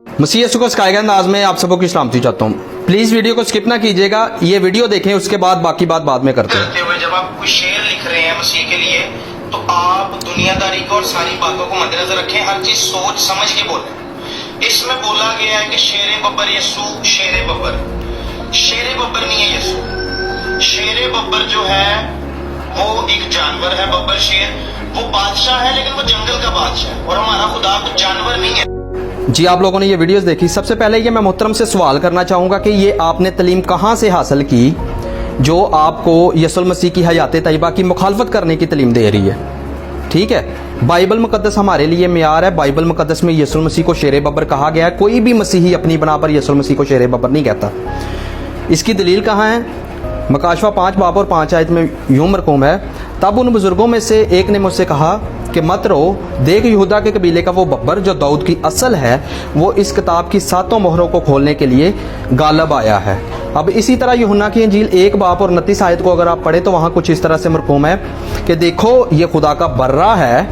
मसीह यीशु को सिखाए गए अंदाज में आप सबको की सलामती चाहता हूँ। प्लीज वीडियो को स्किप ना कीजिएगा, ये वीडियो देखें, उसके बाद बाकी बात बाद में करते हैं। हुए जब आप कोई शेर लिख रहे हैं मसीह के लिए, तो आप दुनियादारी को और सारी बातों को मद्देनजर रखें, हर चीज सोच समझ के बोलें। इसमें बोला गया है कि शेर बब्बर यीशु, शेर बब्बर नहीं है यीशु। शेर बब्बर जो है वो एक जानवर है, बब्बर शेर वो बादशाह है, लेकिन वो जंगल का बादशाह है, और हमारा खुदा कुछ जानवर नहीं है। जी, आप लोगों ने ये वीडियोस देखी। सबसे पहले ये मैं मोहतरम से सवाल करना चाहूँगा कि ये आपने तलीम कहाँ से हासिल की जो आपको यीशु मसीह की हयात तैयबा की मुखालफत करने की तलीम दे रही है। ठीक है, बाइबल मुकद्दस हमारे लिए मियार है। बाइबल मुकद्दस में यीशु मसीह को शेर बब्बर कहा गया है। कोई भी मसीही अपनी बना पर यीशु मसीह को शेर बब्बर नहीं कहता। इसकी दलील कहाँ है? मकाशवा 5 बाब और 5 आयत में यूं मरकूम है, तब उन बुजुर्गों में से एक ने मुझसे कहा कि मत रो, देख यहूदा के कबीले का वो बब्बर जो दाऊद की असल है, वो इस किताब की 7 मोहरों को खोलने के लिए गालब आया है। अब इसी तरह यूहन्ना की इंजील 1 बाब और 29 आयत को अगर आप पढ़े तो वहाँ कुछ इस तरह से मरकूम है कि देखो ये खुदा का बर्रा है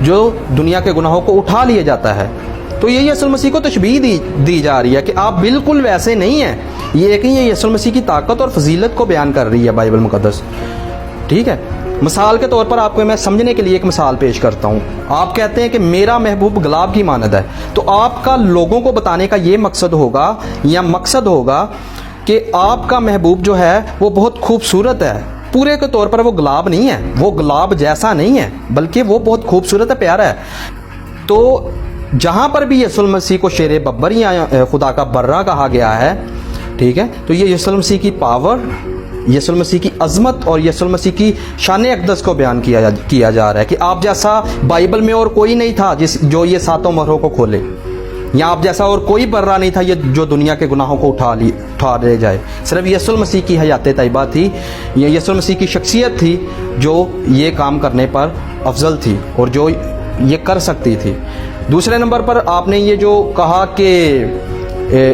जो दुनिया के गुनाहों को उठा लिया जाता है। तो ये यीशु मसीह को तशबीह दी जा रही है कि आप बिल्कुल वैसे नहीं हैं। ये एक ही यीशु मसीह की ताकत और फजीलत को बयान कर रही है बाइबल मुकद्दस। ठीक है, मिसाल के तौर पर आपको मैं समझने के लिए एक मिसाल पेश करता हूँ। आप कहते हैं कि मेरा महबूब गुलाब की मानद है, तो आपका लोगों को बताने का ये मकसद होगा या मकसद होगा कि आपका महबूब जो है वो बहुत खूबसूरत है। पूरे के तौर पर वो गुलाब नहीं है, वो गुलाब जैसा नहीं है, बल्कि वो बहुत खूबसूरत है, प्यारा है। तो जहाँ पर भी यीशु मसीह को शेर बब्बर या खुदा का बर्रा कहा गया है, ठीक है, तो ये यीशु मसीह की पावर, यीशु मसीह की अजमत और यीशु मसीह की शान अक़दस को बयान किया जा रहा है कि आप जैसा बाइबल में और कोई नहीं था जो ये 7 मोहरों को खोले, या आप जैसा और कोई बर्रा नहीं था ये जो दुनिया के गुनाहों को उठा ले जाए। सिर्फ यीशु मसीह की हयात तैयबा थी, ये यीशु मसीह की शख्सियत थी जो ये काम करने पर अफजल थी और जो ये कर सकती थी। दूसरे नंबर पर आपने ये जो कहा कि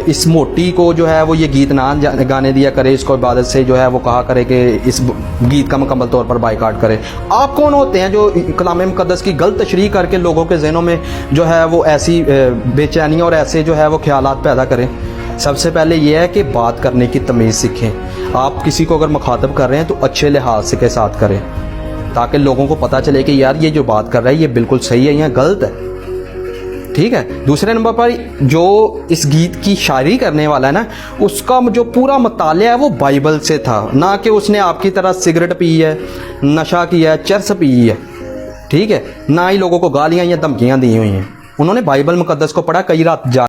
इस मोटी को जो है वो ये गीत ना गाने दिया करे, इसको इबादत से जो है वो कहा करे कि इस गीत का मुकम्मल तौर पर बाइकाट करे। आप कौन होते हैं जो कलाम मुकद्दस की गलत तशरीह करके लोगों के जहनों में जो है वो ऐसी बेचैनी और ऐसे जो है वो ख्यालात पैदा करें? सबसे पहले ये है कि बात करने की तमीज़ सीखें। आप किसी को अगर मुखातब कर रहे हैं तो अच्छे लिहाज के साथ करें, ताकि लोगों को पता चले कि यार ये जो बात कर रहा है ये बिल्कुल सही है या गलत है। ठीक है, दूसरे नंबर पर जो इस गीत की शायरी करने वाला है ना, उसका जो पूरा मुतालिया है वो बाइबल से था, ना कि उसने आपकी तरह सिगरेट पी है, नशा किया है, चरस पी है। ठीक है, ना ही लोगों को गालियां या धमकियां दी हुई हैं। उन्होंने बाइबल मुकद्दस को पढ़ा, कई रात